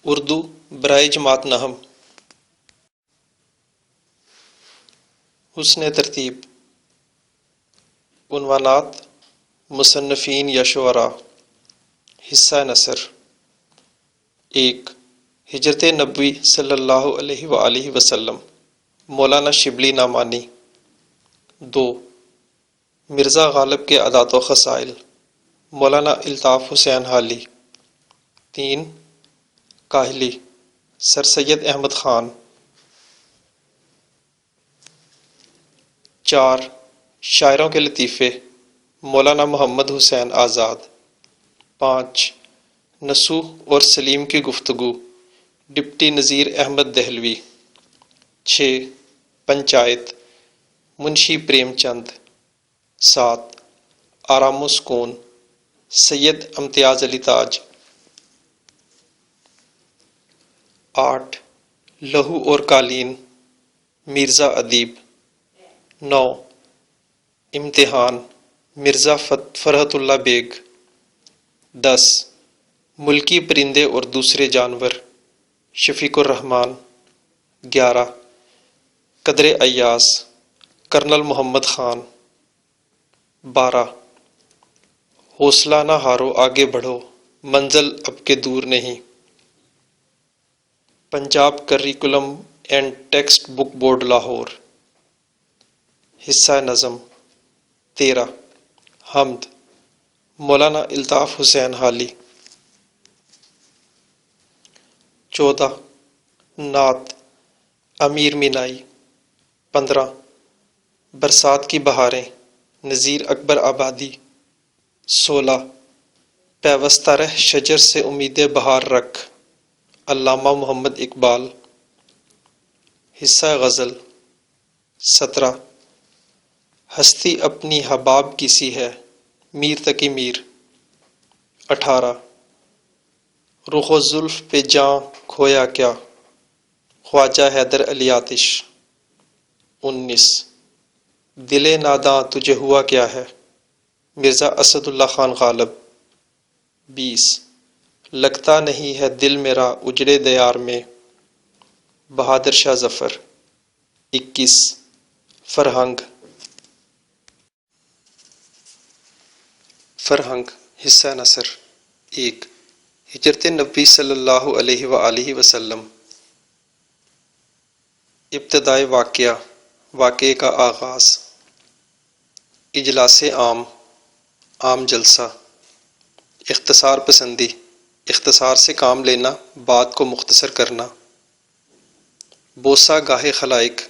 اردو برائے جماعت نہم. حسن ترتیب. عنوانات مصنفین یا شعراء. حصہ نثر. 1. ہجرت نبوی صلی اللہ علیہ وآلہ وسلم مولانا شبلی نعمانی. 2. مرزا غالب کے عادات و خصائل مولانا الطاف حسین حالی. 3. کاہلی سر سید احمد خان. 4. شاعروں کے لطیفے مولانا محمد حسین آزاد. 5. نصوح اور سلیم کی گفتگو ڈپٹی نذیر احمد دہلوی. 6. پنچایت منشی پریم چند. 7. آرام و سکون سید امتیاز علی تاج. 8. لہو اور قالین مرزا ادیب. 9. امتحان مرزا فرحت اللہ بیگ. 10. ملکی پرندے اور دوسرے جانور شفیق الرحمان. 11. قدر ایاز کرنل محمد خان. 12. حوصلہ نہ ہارو آگے بڑھو منزل اب کے دور نہیں. Punjab curriculum and text book board Lahore. حصہ نظم. 13. حمد مولانا الطاف حسین حالی. 14. نعت امیر مینائی. 15. برسات کی بہاریں نذیر اکبر آبادی. 16. پیوستہ رہ شجر سے امید بہار رکھ علامہ محمد اقبال. حصہ غزل. 17. ہستی اپنی حباب کی سی ہے میر تقی میر. 18. رخ و زلف پہ جاں کھویا کیا خواجہ حیدر علی آتش. 19. دل ناداں تجھے ہوا کیا ہے مرزا اسد اللہ خان غالب. 20. لگتا نہیں ہے دل میرا اجڑے دیار میں بہادر شاہ ظفر. 21. فرہنگ. فرہنگ حصہ نثر. 1. ہجرت نبی صلی اللہ علیہ وآلہ وسلم. ابتدائے واقعے کا آغاز. اجلاس عام جلسہ. اختصار پسندی اختصار سے کام لینا بات کو مختصر کرنا. بوسہ گاہ خلائق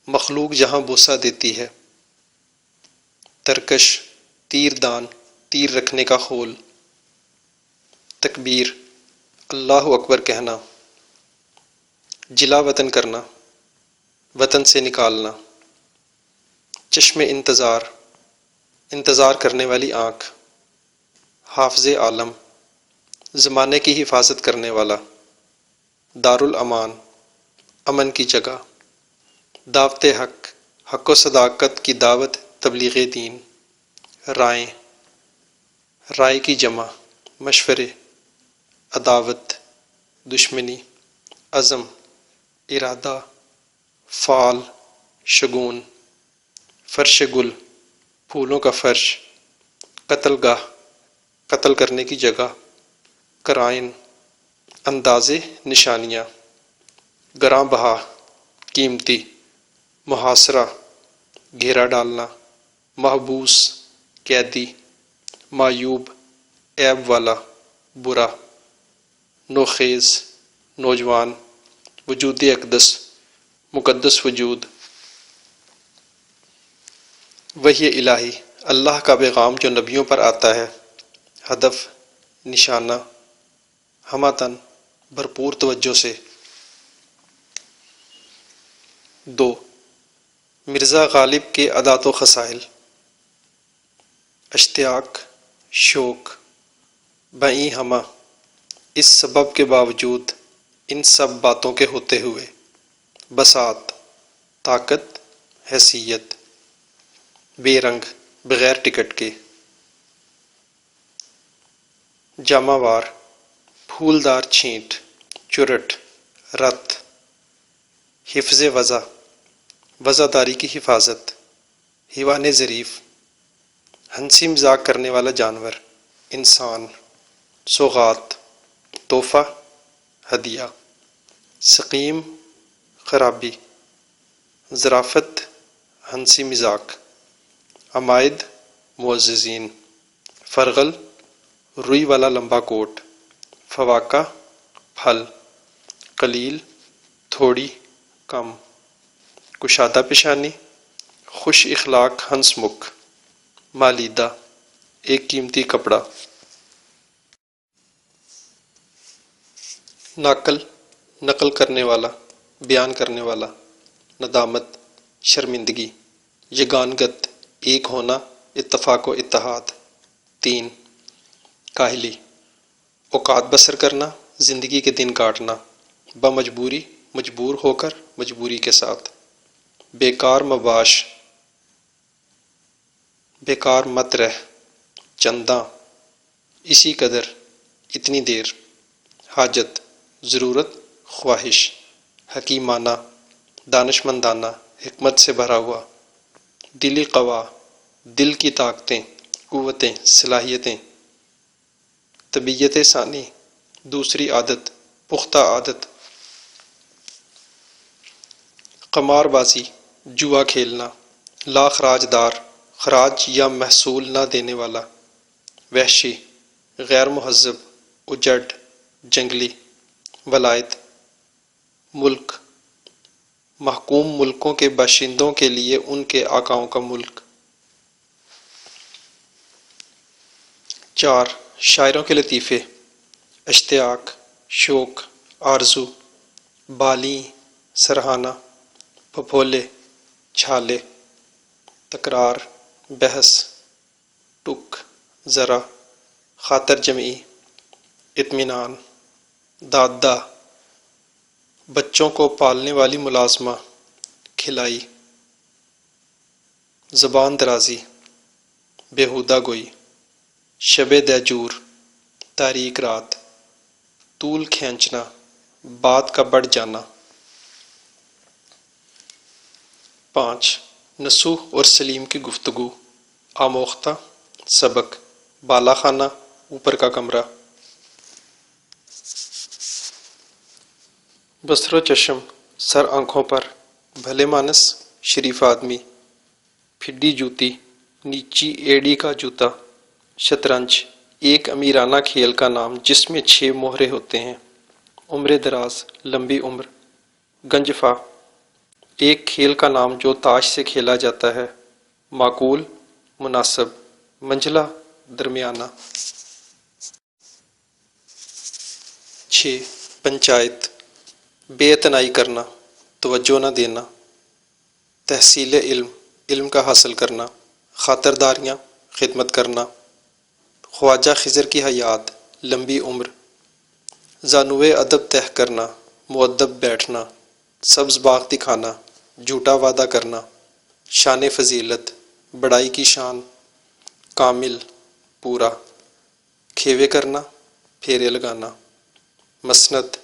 مخلوق جہاں بوسہ دیتی ہے. ترکش تیر دان تیر رکھنے کا خول. تکبیر اللہ اکبر کہنا. جلا وطن کرنا وطن سے نکالنا. چشم انتظار کرنے والی آنکھ. حافظ عالم زمانے کی حفاظت کرنے والا. دارالامان امن کی جگہ. دعوت حق و صداقت کی دعوت تبلیغ دین. رائے کی جمع مشورے. عداوت دشمنی. عزم ارادہ. فعال شگون. فرش گل پھولوں کا فرش. قتل گاہ قتل کرنے کی جگہ. قرائن اندازے نشانیاں. گراں بہا قیمتی. محاصرہ گھیرا ڈالنا. محبوس قیدی. معیوب عیب والا برا. نوخیز نوجوان. وجود اقدس مقدس وجود. وحی الہی اللہ کا پیغام جو نبیوں پر آتا ہے. ہدف نشانہ ہمہ بھرپور توجہ سے. 2. مرزا غالب کے عادات و خصائل. اشتیاق شوق. بائیں ہمہ اس سبب کے باوجود ان سب باتوں کے ہوتے ہوئے. بساط طاقت حیثیت. بے رنگ بغیر ٹکٹ کے. جامہ وار پھولدار چھینٹ، چرٹ، رت۔ حفظ وضع، وضع کی حفاظت، حیوان ظریف، ہنسی مذاق کرنے والا جانور، انسان۔ سوغات، تحفہ، ہدیہ۔ سقیم، خرابی۔ ظرافت، ہنسی مذاق۔ عمائد، معززین۔ فرغل، روئی والا لمبا کوٹ۔ فواکہ، پھل۔ قلیل، تھوڑی، کم۔ کشادہ پیشانی، خوش اخلاق ہنس مکھ۔ مالیدہ، ایک قیمتی کپڑا۔ ناقل، نقل کرنے والا، بیان کرنے والا۔ ندامت، شرمندگی۔ یگانگت، ایک ہونا، اتفاق و اتحاد۔ 3 کاہلی، اوقات بسر کرنا، زندگی کے دن کاٹنا۔ بمجبوری، مجبور ہو کر، مجبوری کے ساتھ۔ بیکار مباش، بیکار مت رہ۔ چنداں، اسی قدر، اتنی دیر۔ حاجت، ضرورت، خواہش۔ حکیمانہ، دانشمندانہ، حکمت سے بھرا ہوا۔ دلی قوا، دل کی طاقتیں، قوتیں، صلاحیتیں۔ طبیعت ثانی، دوسری عادت، پختہ عادت۔ قمار بازی، جوا کھیلنا۔ لا خراج دار، خراج یا محصول نہ دینے والا۔ وحشی، غیر مہذب، اجڑ، جنگلی۔ ولایت، ملک، محکوم ملکوں کے باشندوں کے لیے ان کے آقاؤں کا ملک۔ 4 شاعروں کے لطیفے۔ اشتیاق، شوق، آرزو۔ بالی، سرہانا۔ پھپھولے، چھالے۔ تکرار، بحث۔ ٹک، ذرا۔ خاطر جمعی، اطمینان۔ دادا، بچوں کو پالنے والی ملازمہ، کھلائی۔ زبان درازی، بیہودہ گوئی۔ شب دیجور، تاریک رات۔ طول کھینچنا، بات کا بڑھ جانا۔ 5 نصوح اور سلیم کی گفتگو۔ آموختہ، سبق۔ بالا خانہ، اوپر کا کمرہ۔ بصر و چشم، سر آنکھوں پر۔ بھلے مانس، شریف آدمی۔ پھڈی جوتی، نیچی ایڑی کا جوتا۔ شطرنج، ایک امیرانہ کھیل کا نام جس میں 6 مہرے ہوتے ہیں۔ عمر دراز، لمبی عمر۔ گنجفہ، ایک کھیل کا نام جو تاش سے کھیلا جاتا ہے۔ معقول، مناسب۔ منجھلا، درمیانہ۔ 6 پنچایت، بے اعتنائی کرنا، توجہ نہ دینا۔ تحصیل علم، علم کا حاصل کرنا۔ خاطرداریاں، خدمت کرنا۔ خواجہ خضر کی حیات، لمبی عمر۔ زانوئے ادب طے کرنا، مؤدب بیٹھنا۔ سبز باغ دکھانا، جھوٹا وعدہ کرنا۔ شان فضیلت، بڑائی کی شان۔ کامل، پورا۔ کھیوے کرنا، پھیرے لگانا۔ مسند،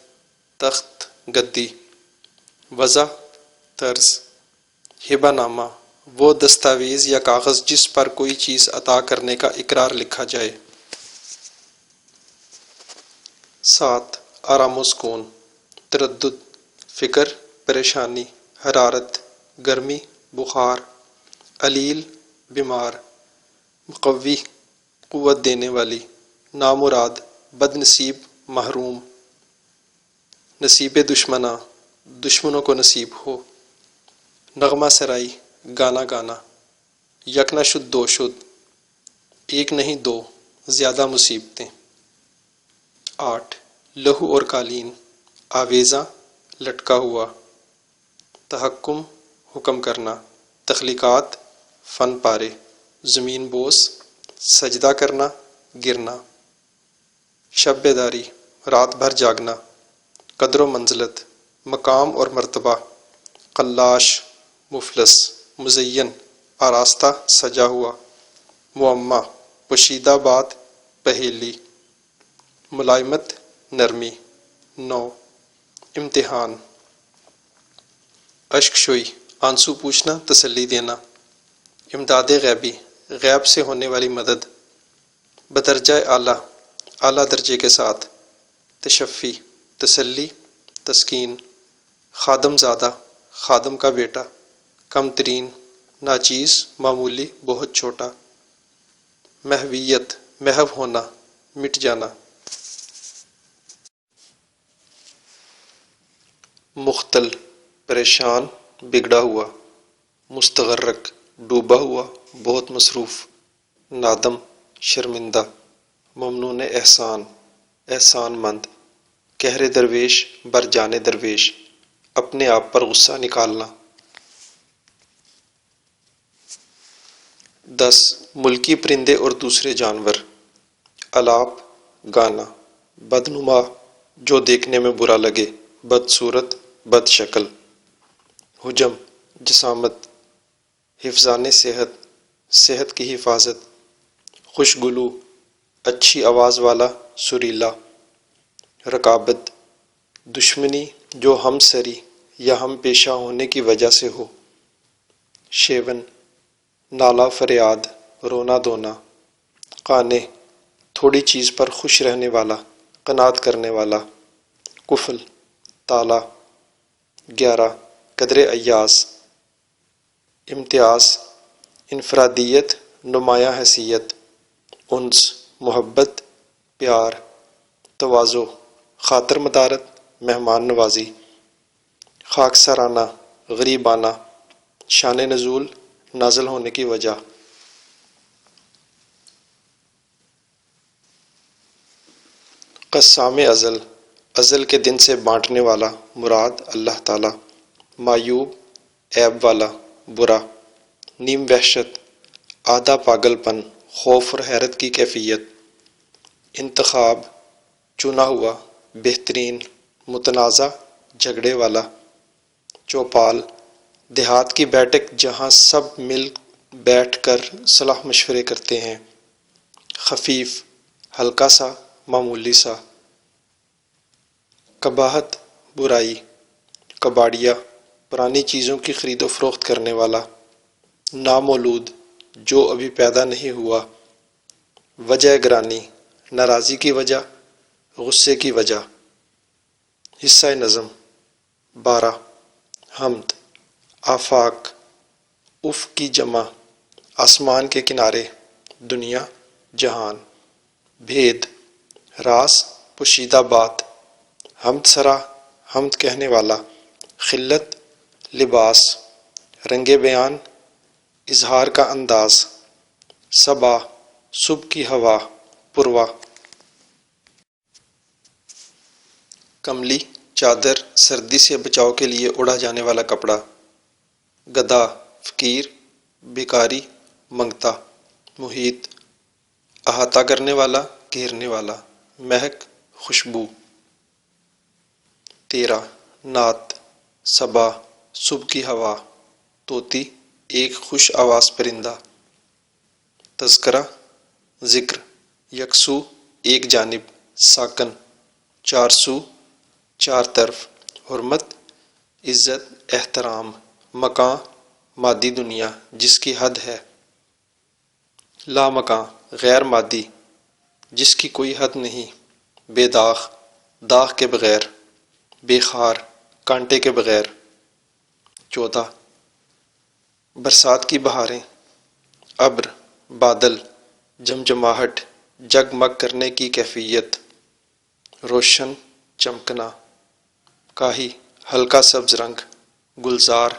تخت، گدی۔ وضع، طرز۔ ہبہ نامہ، وہ دستاویز یا کاغذ جس پر کوئی چیز عطا کرنے کا اقرار لکھا جائے۔ 7 آرام و سکون۔ تردد، فکر، پریشانی۔ حرارت، گرمی، بخار۔ علیل، بیمار۔ مقوی، قوت دینے والی۔ نامراد، بد نصیب، محروم۔ نصیب دشمناں، دشمنوں کو نصیب ہو۔ نغمہ سرائی، گانا گانا۔ یک نہ شد دو شد، ایک نہیں 2، زیادہ مصیبتیں۔ 8 لہو اور قالین، آویزاں، لٹکا ہوا۔ تحکم، حکم کرنا۔ تخلیقات، فن پارے۔ زمین بوس، سجدہ کرنا، گرنا۔ شب بیداری، رات بھر جاگنا۔ قدر و منزلت، مقام اور مرتبہ۔ قلاش، مفلس۔ مزین، آراستہ، سجا ہوا۔ معمہ، پوشیدہ بات، پہیلی۔ ملائمت، نرمی. 9. امتحان. اشک شوئی آنسو پوچھنا تسلی دینا. امداد غیبی غیب سے ہونے والی مدد. بدرجہ اعلیٰ اعلیٰ درجے کے ساتھ. تشفی تسلی تسکین. خادم زادہ خادم کا بیٹا. کم ترین ناچیز معمولی بہت چھوٹا. محویت محو ہونا مٹ جانا. مختل پریشان بگڑا ہوا. مستغرق ڈوبا ہوا بہت مصروف. نادم شرمندہ. ممنون احسان احسان مند. کہر درویش بر جانے درویش اپنے آپ پر غصہ نکالنا. 10. ملکی پرندے اور دوسرے جانور. الاپ گانا. بدنما جو دیکھنے میں برا لگے. بدصورت بد شکل. حجم جسامت. حفظان صحت صحت کی حفاظت. خوشگلو اچھی آواز والا سریلا. رقابت دشمنی جو ہم سری یا ہم پیشہ ہونے کی وجہ سے ہو. شیون نالا فریاد رونا دھونا. قانے تھوڑی چیز پر خوش رہنے والا قناعت کرنے والا. قفل تالا. 11. قدر ایاز. امتیاز انفرادیت نمایاں حیثیت. انس محبت پیار. تواضع خاطر مدارت مہمان نوازی. خاکسارانہ غریبانہ. شان نزول نازل ہونے کی وجہ. قسام ازل ازل کے دن سے بانٹنے والا مراد اللہ تعالی. معیوب عیب والا برا. نیم وحشت آدھا پاگل پن خوف اور حیرت کی کیفیت. انتخاب چنا ہوا بہترین متنازع جھگڑے والا. چوپال دیہات کی بیٹھک جہاں سب مل بیٹھ کر صلاح مشورے کرتے ہیں. خفیف ہلکا سا معمولی سا. قباحت برائی. کباڑیا پرانی چیزوں کی خرید و فروخت کرنے والا. نامولود جو ابھی پیدا نہیں ہوا. وجہ گرانی ناراضی کی وجہ غصے کی وجہ. حصہ نظم. 12. حمد آفاق اف کی جمع آسمان کے کنارے دنیا جہان. بھید راز پوشیدہ بات. حمد سرا حمد کہنے والا. خلت لباس رنگ بیان اظہار کا انداز. صبا صبح کی ہوا پروا. کملی چادر سردی سے بچاؤ کے لیے اڑا جانے والا کپڑا. گدھا فقیر بھکاری منگتا. محیط احاطہ کرنے والا گھیرنے والا. مہک خوشبو. 13. نعت صبا صبح کی ہوا. طوطی ایک خوش آواز پرندہ. تذکرہ ذکر. یکسو ایک جانب. ساکن چار سو چار طرف. حرمت عزت احترام. مکان مادی دنیا جس کی حد ہے. لامکاں غیر مادی جس کی کوئی حد نہیں. بے داغ داغ کے بغیر. بے خار کانٹے کے بغیر. 14. برسات کی بہاریں. ابر بادل جمجماہٹ جگمگ کرنے کی کیفیت. روشن چمکنا. کاہی ہلکا سبز رنگ. گلزار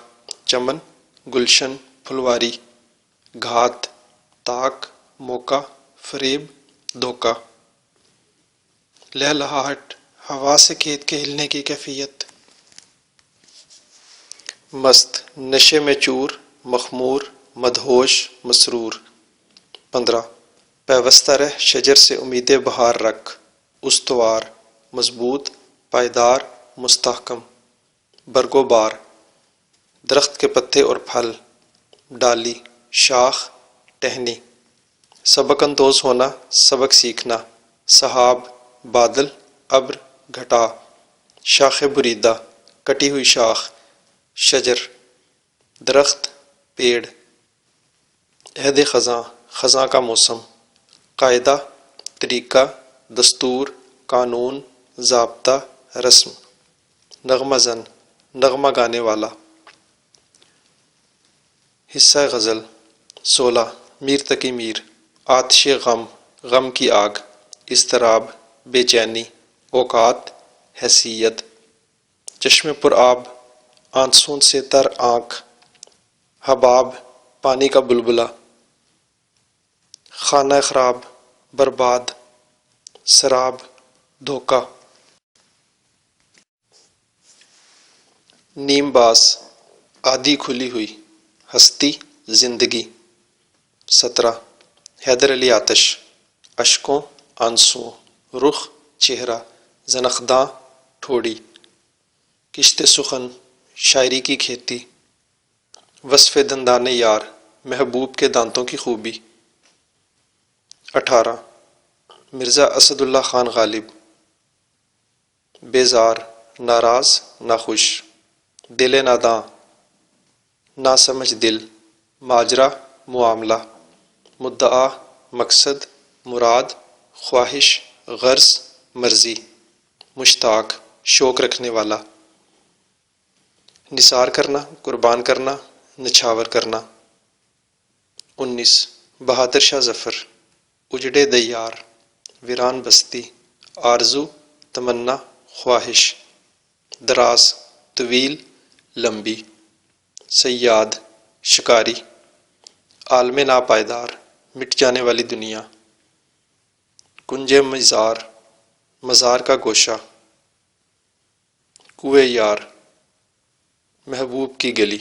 چمن گلشن پھلواری. گھات طاق موقع فریب دھوکہ. لہلہاہٹ ہوا سے کھیت کے ہلنے کی کیفیت. مست نشے میں چور مخمور مدہوش مسرور. 15. پیوستہ رہ شجر سے امید بہار رکھ. استوار مضبوط پائیدار مستحکم. برگو بار درخت کے پتے اور پھل. ڈالی شاخ ٹہنی. سبق اندوز ہونا سبق سیکھنا. سحاب بادل ابر گھٹا، شاخ بریدہ کٹی ہوئی شاخ، شجر درخت پیڑ، عہد خزاں خزاں کا موسم، قاعدہ طریقہ دستور قانون ضابطہ رسم، نغمہ زن نغمہ گانے والا۔ حصہ غزل 16 میر تقی میر، آتش غم غم کی آگ، اضطراب بے چینی، اوقات حیثیت، چشم پر آب آنسوں سے تر آنکھ، حباب پانی کا بلبلا، خانہ خراب برباد، سراب دھوکہ، نیم باز آدھی کھلی ہوئی، ہستی زندگی۔ 17 حیدر علی آتش، اشکوں آنسوں، رخ چہرہ، زنخداں ٹھوڑی، کشت سخن شاعری کی کھیتی، وصف دندان یار محبوب کے دانتوں کی خوبی۔ 18 مرزا اسد اللہ خان غالب، بیزار ناراض ناخوش، دل ناداں ناسمجھ دل، ماجرا معاملہ، مدعا مقصد مراد خواہش غرض مرضی، مشتاق شوق رکھنے والا، نثار کرنا قربان کرنا نچھاور کرنا۔ 19 بہادر شاہ ظفر، اجڑے دیار ویران بستی، آرزو تمنا خواہش، دراز طویل لمبی، صیاد شکاری، عالم ناپائیدار مٹ جانے والی دنیا، کنج مزار مزار کا گوشہ، کوئے یار محبوب کی گلی۔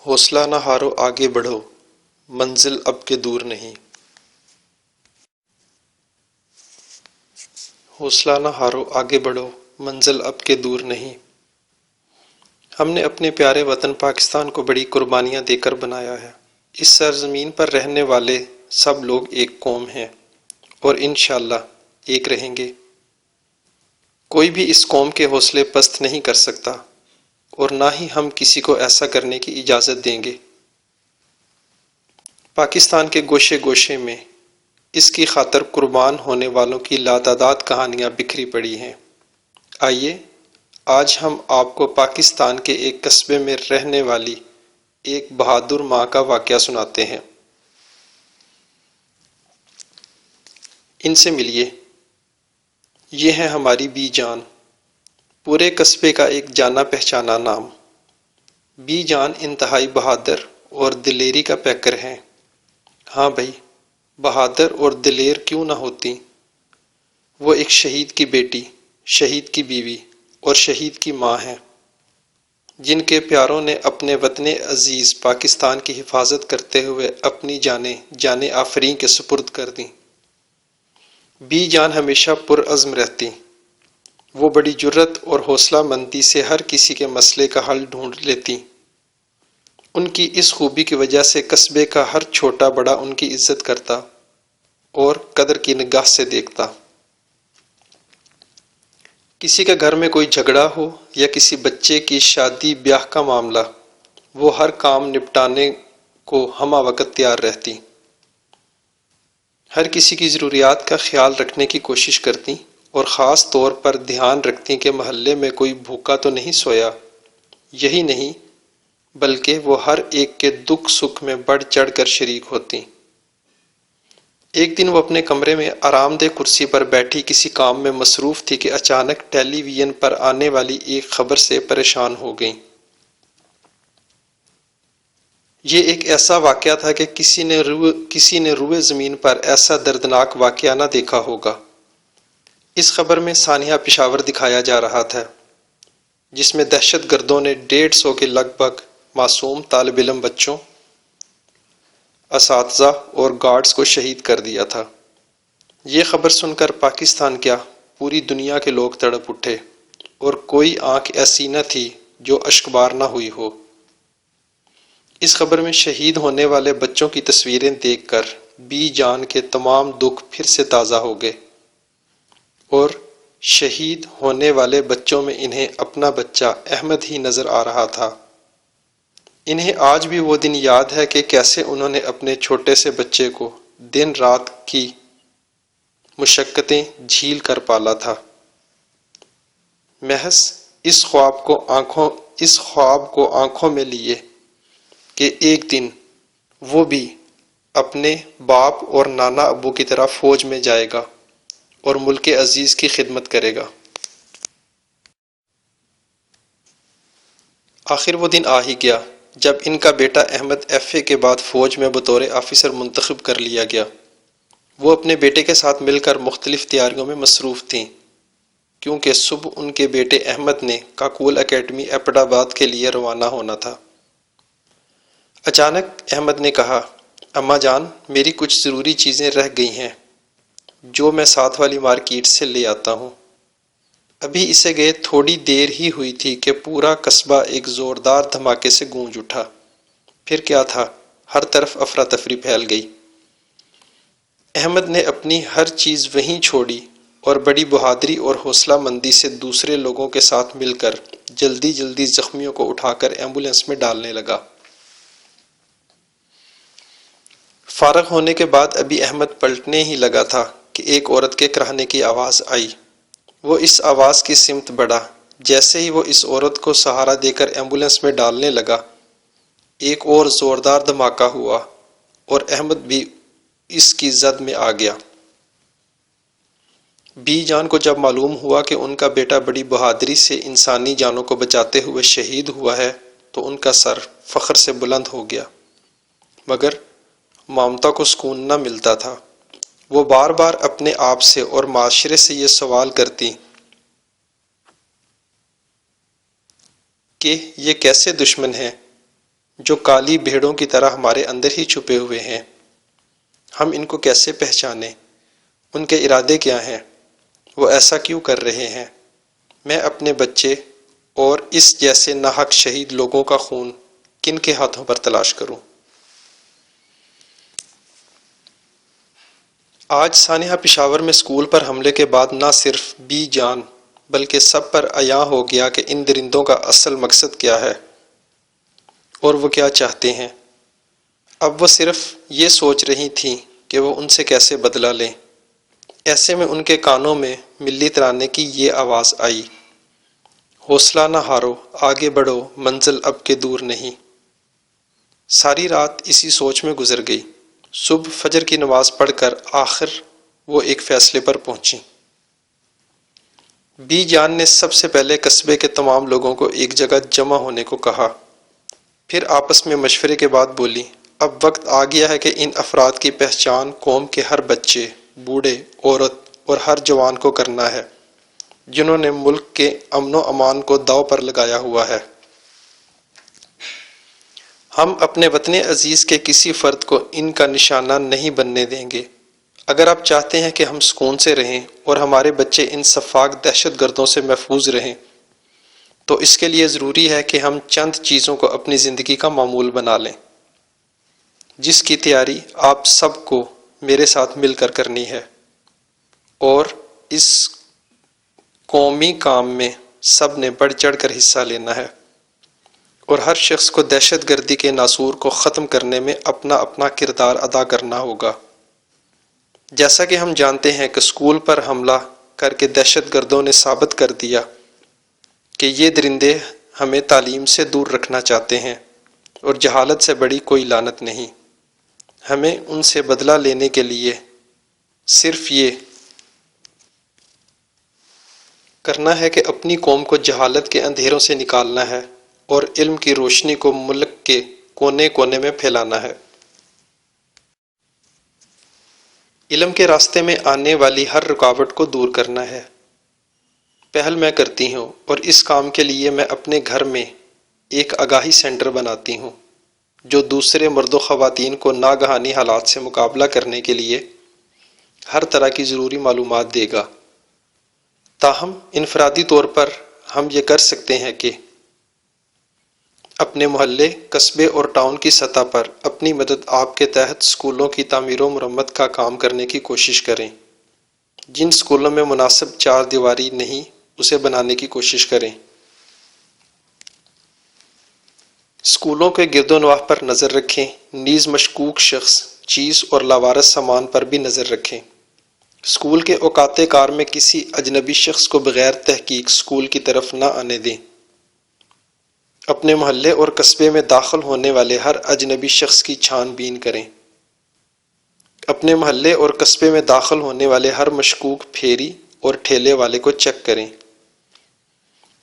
حوصلہ نہ ہارو آگے بڑھو منزل اب کے دور نہیں، حوصلہ نہ ہارو آگے بڑھو منزل اب کے دور نہیں۔ ہم نے اپنے پیارے وطن پاکستان کو بڑی قربانیاں دے کر بنایا ہے۔ اس سرزمین پر رہنے والے سب لوگ ایک قوم ہیں اور انشاءاللہ ایک رہیں گے۔ کوئی بھی اس قوم کے حوصلے پست نہیں کر سکتا اور نہ ہی ہم کسی کو ایسا کرنے کی اجازت دیں گے۔ پاکستان کے گوشے گوشے میں اس کی خاطر قربان ہونے والوں کی لاتعداد کہانیاں بکھری پڑی ہیں۔ آئیے آج ہم آپ کو پاکستان کے ایک قصبے میں رہنے والی ایک بہادر ماں کا واقعہ سناتے ہیں۔ ان سے ملیے، یہ ہے ہماری بی جان، پورے قصبے کا ایک جانا پہچانا نام۔ بی جان انتہائی بہادر اور دلیری کا پیکر ہیں۔ ہاں بھائی، بہادر اور دلیر کیوں نہ ہوتی؟ وہ ایک شہید کی بیٹی، شہید کی بیوی اور شہید کی ماں ہیں، جن کے پیاروں نے اپنے وطن عزیز پاکستان کی حفاظت کرتے ہوئے اپنی جانیں آفریں کے سپرد کر دیں۔ بی جان ہمیشہ پرعزم رہتی، وہ بڑی جرت اور حوصلہ مندی سے ہر کسی کے مسئلے کا حل ڈھونڈ لیتی۔ ان کی اس خوبی کی وجہ سے قصبے کا ہر چھوٹا بڑا ان کی عزت کرتا اور قدر کی نگاہ سے دیکھتا۔ کسی کے گھر میں کوئی جھگڑا ہو یا کسی بچے کی شادی بیاہ کا معاملہ، وہ ہر کام نپٹانے کو ہمہ وقت تیار رہتی، ہر کسی کی ضروریات کا خیال رکھنے کی کوشش کرتی اور خاص طور پر دھیان رکھتی کہ محلے میں کوئی بھوکا تو نہیں سویا۔ یہی نہیں بلکہ وہ ہر ایک کے دکھ سکھ میں بڑھ چڑھ کر شریک ہوتی۔ ایک دن وہ اپنے کمرے میں آرام دہ کرسی پر بیٹھی کسی کام میں مصروف تھی کہ اچانک ٹیلی ویژن پر آنے والی ایک خبر سے پریشان ہو گئیں۔ یہ ایک ایسا واقعہ تھا کہ کسی نے روئے زمین پر ایسا دردناک واقعہ نہ دیکھا ہوگا۔ اس خبر میں سانحہ پشاور دکھایا جا رہا تھا، جس میں دہشت گردوں نے 150 کے لگ بھگ معصوم طالب علم بچوں، اساتذہ اور گارڈز کو شہید کر دیا تھا۔ یہ خبر سن کر پاکستان کیا پوری دنیا کے لوگ تڑپ اٹھے اور کوئی آنکھ ایسی نہ تھی جو اشکبار نہ ہوئی ہو۔ اس خبر میں شہید ہونے والے بچوں کی تصویریں دیکھ کر بی جان کے تمام دکھ پھر سے تازہ ہو گئے، اور شہید ہونے والے بچوں میں انہیں اپنا بچہ احمد ہی نظر آ رہا تھا۔ انہیں آج بھی وہ دن یاد ہے کہ کیسے انہوں نے اپنے چھوٹے سے بچے کو دن رات کی مشقتیں جھیل کر پالا تھا، محض اس خواب کو آنکھوں میں لیے کہ ایک دن وہ بھی اپنے باپ اور نانا ابو کی طرح فوج میں جائے گا اور ملک عزیز کی خدمت کرے گا۔ آخر وہ دن آ ہی گیا جب ان کا بیٹا احمد ایف اے کے بعد فوج میں بطور آفیسر منتخب کر لیا گیا۔ وہ اپنے بیٹے کے ساتھ مل کر مختلف تیاریوں میں مصروف تھیں، کیونکہ صبح ان کے بیٹے احمد نے کاکول اکیڈمی ایبٹ آباد کے لیے روانہ ہونا تھا۔ اچانک احمد نے کہا، اماں جان، میری کچھ ضروری چیزیں رہ گئی ہیں جو میں ساتھ والی مارکیٹ سے لے آتا ہوں۔ ابھی اسے گئے تھوڑی دیر ہی ہوئی تھی کہ پورا قصبہ ایک زوردار دھماکے سے گونج اٹھا۔ پھر کیا تھا، ہر طرف افراتفری پھیل گئی۔ احمد نے اپنی ہر چیز وہیں چھوڑی اور بڑی بہادری اور حوصلہ مندی سے دوسرے لوگوں کے ساتھ مل کر جلدی جلدی زخمیوں کو اٹھا کر ایمبولینس میں ڈالنے لگا۔ فارغ ہونے کے بعد ابھی احمد پلٹنے ہی لگا تھا کہ ایک عورت کے کراہنے کی آواز آئی۔ وہ اس آواز کی سمت بڑھا۔ جیسے ہی وہ اس عورت کو سہارا دے کر ایمبولینس میں ڈالنے لگا، ایک اور زوردار دھماکہ ہوا اور احمد بھی اس کی زد میں آ گیا۔ بی جان کو جب معلوم ہوا کہ ان کا بیٹا بڑی بہادری سے انسانی جانوں کو بچاتے ہوئے شہید ہوا ہے تو ان کا سر فخر سے بلند ہو گیا، مگر مامتا کو سکون نہ ملتا تھا۔ وہ بار بار اپنے آپ سے اور معاشرے سے یہ سوال کرتی کہ یہ کیسے دشمن ہیں جو کالی بھیڑوں کی طرح ہمارے اندر ہی چھپے ہوئے ہیں، ہم ان کو کیسے پہچانیں، ان کے ارادے کیا ہیں، وہ ایسا کیوں کر رہے ہیں، میں اپنے بچے اور اس جیسے ناحق شہید لوگوں کا خون کن کے ہاتھوں پر تلاش کروں۔ آج سانحہ پشاور میں اسکول پر حملے کے بعد نہ صرف بی جان بلکہ سب پر عیاں ہو گیا کہ ان درندوں کا اصل مقصد کیا ہے اور وہ کیا چاہتے ہیں۔ اب وہ صرف یہ سوچ رہی تھیں کہ وہ ان سے کیسے بدلہ لیں۔ ایسے میں ان کے کانوں میں ملی ترانے کی یہ آواز آئی، حوصلہ نہ ہارو، آگے بڑھو، منزل اب کے دور نہیں۔ ساری رات اسی سوچ میں گزر گئی۔ صبح فجر کی نماز پڑھ کر آخر وہ ایک فیصلے پر پہنچی۔ بی جان نے سب سے پہلے قصبے کے تمام لوگوں کو ایک جگہ جمع ہونے کو کہا، پھر آپس میں مشورے کے بعد بولی، اب وقت آ گیا ہے کہ ان افراد کی پہچان قوم کے ہر بچے، بوڑھے، عورت اور ہر جوان کو کرنا ہے جنہوں نے ملک کے امن و امان کو داؤ پر لگایا ہوا ہے۔ ہم اپنے وطن عزیز کے کسی فرد کو ان کا نشانہ نہیں بننے دیں گے۔ اگر آپ چاہتے ہیں کہ ہم سکون سے رہیں اور ہمارے بچے ان سفاک دہشت گردوں سے محفوظ رہیں تو اس کے لیے ضروری ہے کہ ہم چند چیزوں کو اپنی زندگی کا معمول بنا لیں، جس کی تیاری آپ سب کو میرے ساتھ مل کر کرنی ہے، اور اس قومی کام میں سب نے بڑھ چڑھ کر حصہ لینا ہے، اور ہر شخص کو دہشت گردی کے ناسور کو ختم کرنے میں اپنا اپنا کردار ادا کرنا ہوگا۔ جیسا کہ ہم جانتے ہیں کہ اسکول پر حملہ کر کے دہشت گردوں نے ثابت کر دیا کہ یہ درندے ہمیں تعلیم سے دور رکھنا چاہتے ہیں، اور جہالت سے بڑی کوئی لعنت نہیں۔ ہمیں ان سے بدلہ لینے کے لیے صرف یہ کرنا ہے کہ اپنی قوم کو جہالت کے اندھیروں سے نکالنا ہے اور علم کی روشنی کو ملک کے کونے کونے میں پھیلانا ہے۔ علم کے راستے میں آنے والی ہر رکاوٹ کو دور کرنا ہے۔ پہل میں کرتی ہوں اور اس کام کے لیے میں اپنے گھر میں ایک آگاہی سینٹر بناتی ہوں جو دوسرے مرد و خواتین کو ناگہانی حالات سے مقابلہ کرنے کے لیے ہر طرح کی ضروری معلومات دے گا۔ تاہم انفرادی طور پر ہم یہ کر سکتے ہیں کہ اپنے محلے، قصبے اور ٹاؤن کی سطح پر اپنی مدد آپ کے تحت اسکولوں کی تعمیر و مرمت کا کام کرنے کی کوشش کریں۔ جن اسکولوں میں مناسب چار دیواری نہیں، اسے بنانے کی کوشش کریں۔ اسکولوں کے گرد و نواح پر نظر رکھیں، نیز مشکوک شخص، چیز اور لاوارث سامان پر بھی نظر رکھیں۔ اسکول کے اوقات کار میں کسی اجنبی شخص کو بغیر تحقیق اسکول کی طرف نہ آنے دیں۔ اپنے محلے اور قصبے میں داخل ہونے والے ہر اجنبی شخص کی چھان بین کریں۔ اپنے محلے اور قصبے میں داخل ہونے والے ہر مشکوک پھیری اور ٹھیلے والے کو چیک کریں۔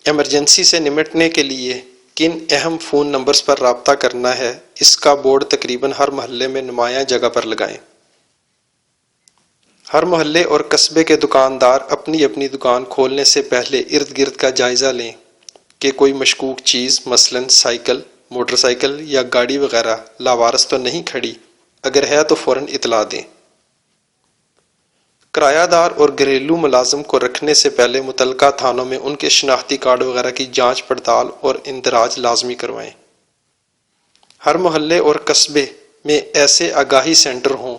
ایمرجنسی سے نمٹنے کے لیے کن اہم فون نمبرز پر رابطہ کرنا ہے، اس کا بورڈ تقریباً ہر محلے میں نمایاں جگہ پر لگائیں۔ ہر محلے اور قصبے کے دکاندار اپنی اپنی دکان کھولنے سے پہلے ارد گرد کا جائزہ لیں کہ کوئی مشکوک چیز مثلاً سائیکل، موٹر سائیکل یا گاڑی وغیرہ لاوارث تو نہیں کھڑی، اگر ہے تو فوراً اطلاع دیں۔ کرایہ دار اور گھریلو ملازم کو رکھنے سے پہلے متعلقہ تھانوں میں ان کے شناختی کارڈ وغیرہ کی جانچ پڑتال اور اندراج لازمی کروائیں۔ ہر محلے اور قصبے میں ایسے آگاہی سینٹر ہوں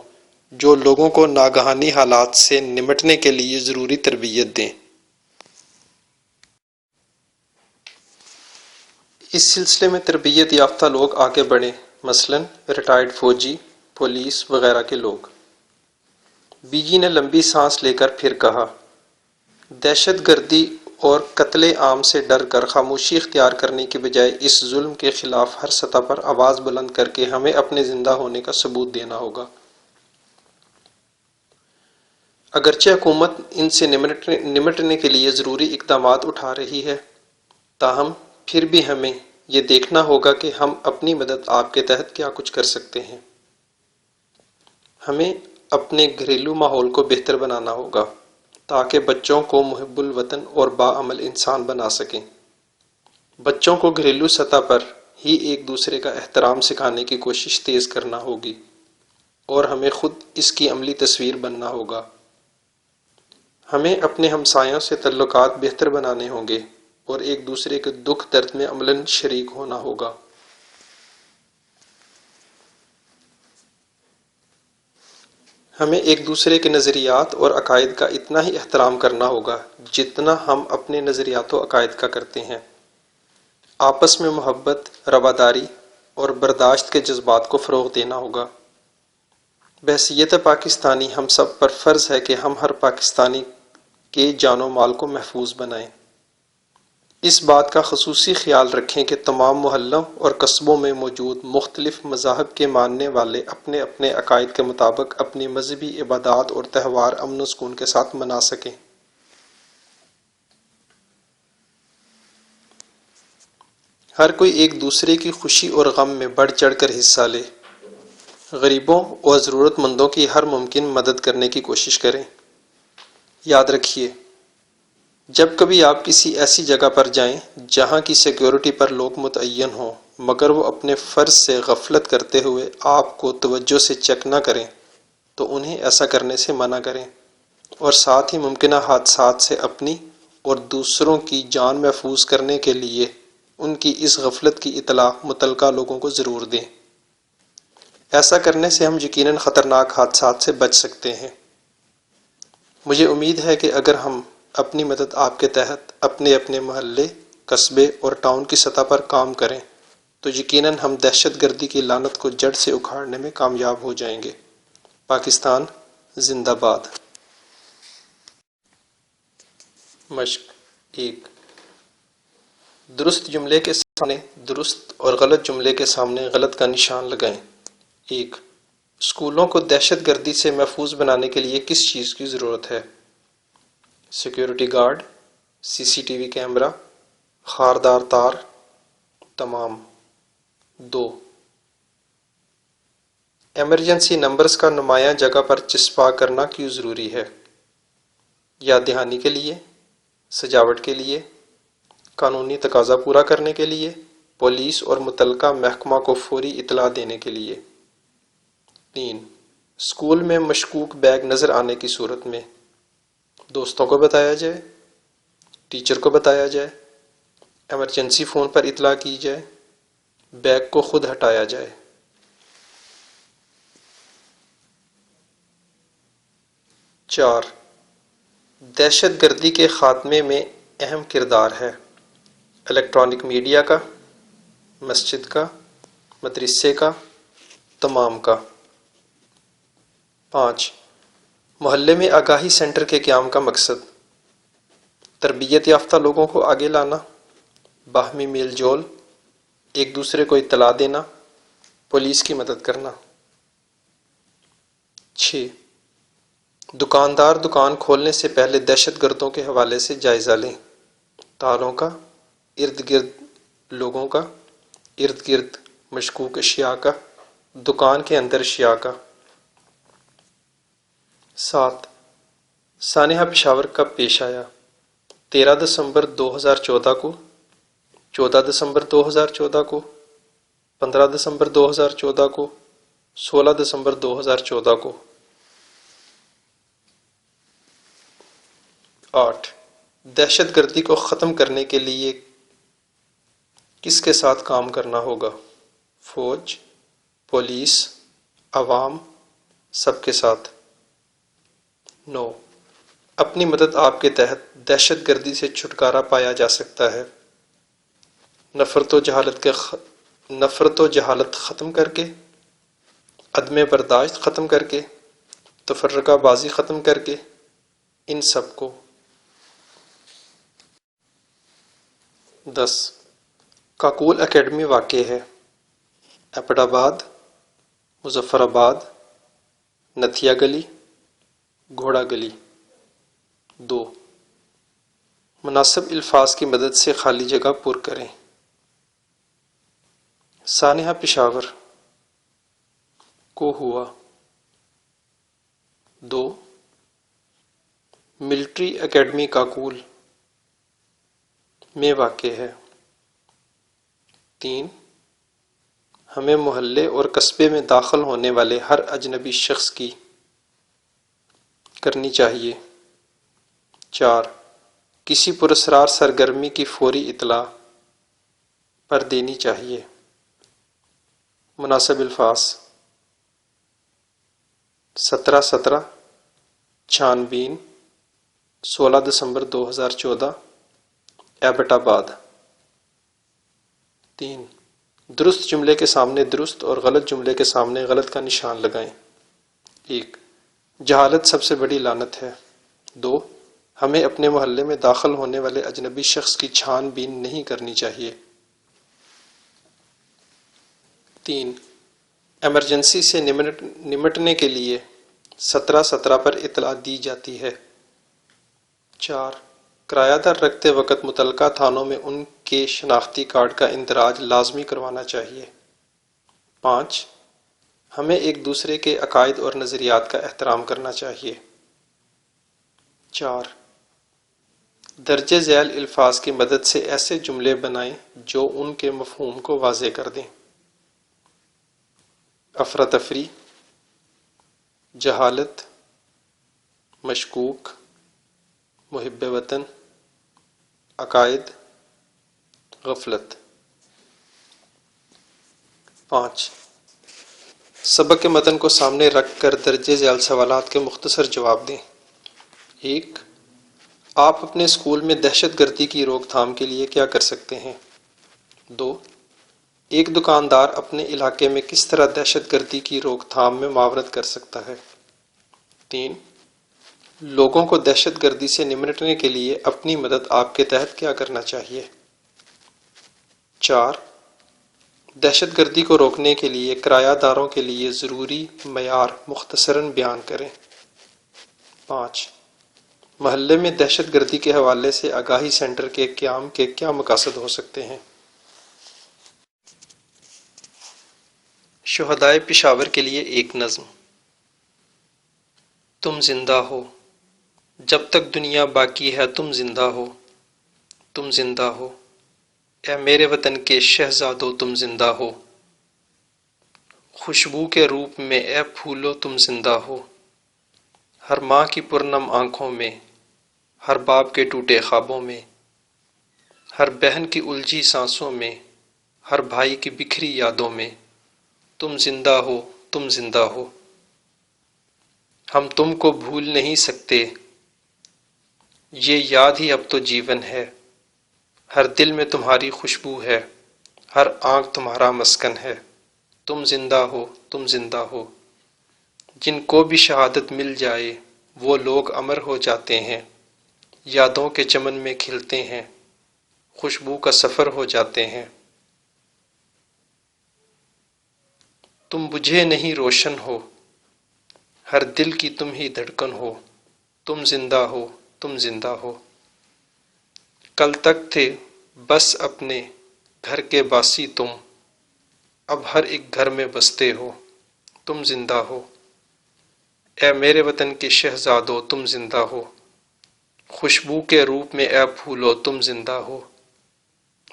جو لوگوں کو ناگہانی حالات سے نمٹنے کے لیے ضروری تربیت دیں۔ اس سلسلے میں تربیت یافتہ لوگ آگے بڑھیں، مثلاً ریٹائرڈ فوجی، پولیس وغیرہ کے لوگ۔ بی جی نے لمبی سانس لے کر پھر کہا، دہشت گردی اور قتل عام سے ڈر کر خاموشی اختیار کرنے کی بجائے اس ظلم کے خلاف ہر سطح پر آواز بلند کر کے ہمیں اپنے زندہ ہونے کا ثبوت دینا ہوگا۔ اگرچہ حکومت ان سے نمٹنے کے لیے ضروری اقدامات اٹھا رہی ہے، تاہم پھر بھی ہمیں یہ دیکھنا ہوگا کہ ہم اپنی مدد آپ کے تحت کیا کچھ کر سکتے ہیں۔ ہمیں اپنے گھریلو ماحول کو بہتر بنانا ہوگا تاکہ بچوں کو محب الوطن اور باعمل انسان بنا سکیں۔ بچوں کو گھریلو سطح پر ہی ایک دوسرے کا احترام سکھانے کی کوشش تیز کرنا ہوگی، اور ہمیں خود اس کی عملی تصویر بننا ہوگا۔ ہمیں اپنے ہمسایوں سے تعلقات بہتر بنانے ہوں گے اور ایک دوسرے کے دکھ درد میں عملاً شریک ہونا ہوگا۔ ہمیں ایک دوسرے کے نظریات اور عقائد کا اتنا ہی احترام کرنا ہوگا جتنا ہم اپنے نظریات و عقائد کا کرتے ہیں۔ آپس میں محبت، رواداری اور برداشت کے جذبات کو فروغ دینا ہوگا۔ بحیثیت پاکستانی ہم سب پر فرض ہے کہ ہم ہر پاکستانی کے جان و مال کو محفوظ بنائیں۔ اس بات کا خصوصی خیال رکھیں کہ تمام محلوں اور قصبوں میں موجود مختلف مذاہب کے ماننے والے اپنے اپنے عقائد کے مطابق اپنی مذہبی عبادات اور تہوار امن و سکون کے ساتھ منا سکیں۔ ہر کوئی ایک دوسرے کی خوشی اور غم میں بڑھ چڑھ کر حصہ لے۔ غریبوں اور ضرورت مندوں کی ہر ممکن مدد کرنے کی کوشش کریں۔ یاد رکھیے، جب کبھی آپ کسی ایسی جگہ پر جائیں جہاں کی سیکیورٹی پر لوگ متعین ہوں مگر وہ اپنے فرض سے غفلت کرتے ہوئے آپ کو توجہ سے چیک نہ کریں، تو انہیں ایسا کرنے سے منع کریں، اور ساتھ ہی ممکنہ حادثات سے اپنی اور دوسروں کی جان محفوظ کرنے کے لیے ان کی اس غفلت کی اطلاع متعلقہ لوگوں کو ضرور دیں۔ ایسا کرنے سے ہم یقیناً خطرناک حادثات سے بچ سکتے ہیں۔ مجھے امید ہے کہ اگر ہم اپنی مدد آپ کے تحت اپنے اپنے محلے، قصبے اور ٹاؤن کی سطح پر کام کریں تو یقیناً ہم دہشت گردی کی لعنت کو جڑ سے اکھاڑنے میں کامیاب ہو جائیں گے۔ پاکستان زندہ باد۔ مشق 1۔ درست جملے کے سامنے درست اور غلط جملے کے سامنے غلط کا نشان لگائیں۔ 1۔ اسکولوں کو دہشت گردی سے محفوظ بنانے کے لیے کس چیز کی ضرورت ہے؟ سیکیورٹی گارڈ، سی سی ٹی وی کیمرہ، خاردار تار، تمام۔ 2۔ ایمرجنسی نمبرز کا نمایاں جگہ پر چسپاں کرنا کیوں ضروری ہے؟ یاد دہانی کے لیے، سجاوٹ کے لیے، قانونی تقاضا پورا کرنے کے لیے، پولیس اور متعلقہ محکمہ کو فوری اطلاع دینے کے لیے۔ 3۔ اسکول میں مشکوک بیگ نظر آنے کی صورت میں دوستوں کو بتایا جائے، ٹیچر کو بتایا جائے، ایمرجنسی فون پر اطلاع کی جائے، بیگ کو خود ہٹایا جائے۔ 4 دہشت گردی کے خاتمے میں اہم کردار ہے الیکٹرانک میڈیا کا، مسجد کا، مدرسے کا، تمام کا۔ 5 محلے میں آگاہی سینٹر کے قیام کا مقصد تربیت یافتہ لوگوں کو آگے لانا، باہمی میل جول، ایک دوسرے کو اطلاع دینا، پولیس کی مدد کرنا۔ 6 دکاندار دکان کھولنے سے پہلے دہشت گردوں کے حوالے سے جائزہ لیں، تالوں کا، ارد گرد لوگوں کا، ارد گرد مشکوک اشیاء کا، دکان کے اندر اشیاء کا۔ 7 سانحہ پشاور کب پیش آیا؟ 13 دسمبر 2014 کو، 14 دسمبر 2014 کو، 15 دسمبر 2014 کو، 16 دسمبر 2014 کو۔ 8 دہشت گردی کو ختم کرنے کے لیے کس کے ساتھ کام کرنا ہوگا؟ فوج، پولیس، عوام، سب کے ساتھ۔ 9 اپنی مدد آپ کے تحت دہشت گردی سے چھٹکارا پایا جا سکتا ہے، نفرت و جہالت ختم کر کے، عدم برداشت ختم کر کے، تفرقہ بازی ختم کر کے، ان سب کو۔ 10 کاکول اکیڈمی واقع ہے ایپٹ آباد، مظفر آباد، نتھیا گلی، گھوڑا گلی۔ 2 مناسب الفاظ کی مدد سے خالی جگہ پر کریں۔ سانحہ پشاور کو ہوا۔ 2 ملٹری اکیڈمی کاکول میں واقع ہے۔ 3 ہمیں محلے اور قصبے میں داخل ہونے والے ہر اجنبی شخص کی کرنی چاہیے۔ 4 کسی پراسرار سرگرمی کی فوری اطلاع پر دینی چاہیے۔ مناسب الفاظ 17/17 چھانبین 16 دسمبر 2014 ایبٹ آباد۔ 3 درست جملے کے سامنے درست اور غلط جملے کے سامنے غلط کا نشان لگائیں۔ 1 جہالت سب سے بڑی لعنت ہے۔ 2 ہمیں اپنے محلے میں داخل ہونے والے اجنبی شخص کی چھان بین نہیں کرنی چاہیے۔ 3 ایمرجنسی سے نمٹنے کے لیے 17/17 پر اطلاع دی جاتی ہے۔ 4 کرایہ دار رکھتے وقت متعلقہ تھانوں میں ان کے شناختی کارڈ کا اندراج لازمی کروانا چاہیے۔ 5 ہمیں ایک دوسرے کے عقائد اور نظریات کا احترام کرنا چاہیے۔ 4 درج ذیل الفاظ کی مدد سے ایسے جملے بنائیں جو ان کے مفہوم کو واضح کر دیں۔ افراتفری، جہالت، مشکوک، محب وطن، عقائد، غفلت۔ 5 سبق کے متن کو سامنے رکھ کر درج ذیل سوالات کے مختصر جواب دیں۔ 1 آپ اپنے اسکول میں دہشت گردی کی روک تھام کے لیے کیا کر سکتے ہیں؟ 2 ایک دکاندار اپنے علاقے میں کس طرح دہشت گردی کی روک تھام میں معاونت کر سکتا ہے؟ 3 لوگوں کو دہشت گردی سے نمٹنے کے لیے اپنی مدد آپ کے تحت کیا کرنا چاہیے؟ 4 دہشت گردی کو روکنے کے لیے کرایہ داروں کے لیے ضروری معیار مختصراً بیان کریں۔ 5 محلے میں دہشت گردی کے حوالے سے آگاہی سینٹر کے قیام کے کیا مقاصد ہو سکتے ہیں؟ شہدائے پشاور کے لیے ایک نظم۔ تم زندہ ہو، جب تک دنیا باقی ہے تم زندہ ہو، تم زندہ ہو، اے میرے وطن کے شہزادو تم زندہ ہو، خوشبو کے روپ میں اے پھولو تم زندہ ہو، ہر ماں کی پرنم آنکھوں میں، ہر باپ کے ٹوٹے خوابوں میں، ہر بہن کی الجھی سانسوں میں، ہر بھائی کی بکھری یادوں میں، تم زندہ ہو، تم زندہ ہو۔ ہم تم کو بھول نہیں سکتے، یہ یاد ہی اب تو جیون ہے۔ ہر دل میں تمہاری خوشبو ہے، ہر آنکھ تمہارا مسکن ہے۔ تم زندہ ہو، تم زندہ ہو۔ جن کو بھی شہادت مل جائے وہ لوگ امر ہو جاتے ہیں، یادوں کے چمن میں کھلتے ہیں، خوشبو کا سفر ہو جاتے ہیں۔ تم بجھے نہیں روشن ہو، ہر دل کی تم ہی دھڑکن ہو۔ تم زندہ ہو، تم زندہ ہو۔ کل تک تھے بس اپنے گھر کے باسی تم، اب ہر ایک گھر میں بستے ہو۔ تم زندہ ہو۔ اے میرے وطن کے شہزادو تم زندہ ہو، خوشبو کے روپ میں اے پھولو تم زندہ ہو۔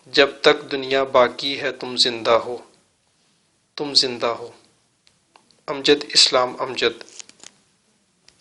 جب تک دنیا باقی ہے تم زندہ ہو، تم زندہ ہو۔ امجد اسلام امجد۔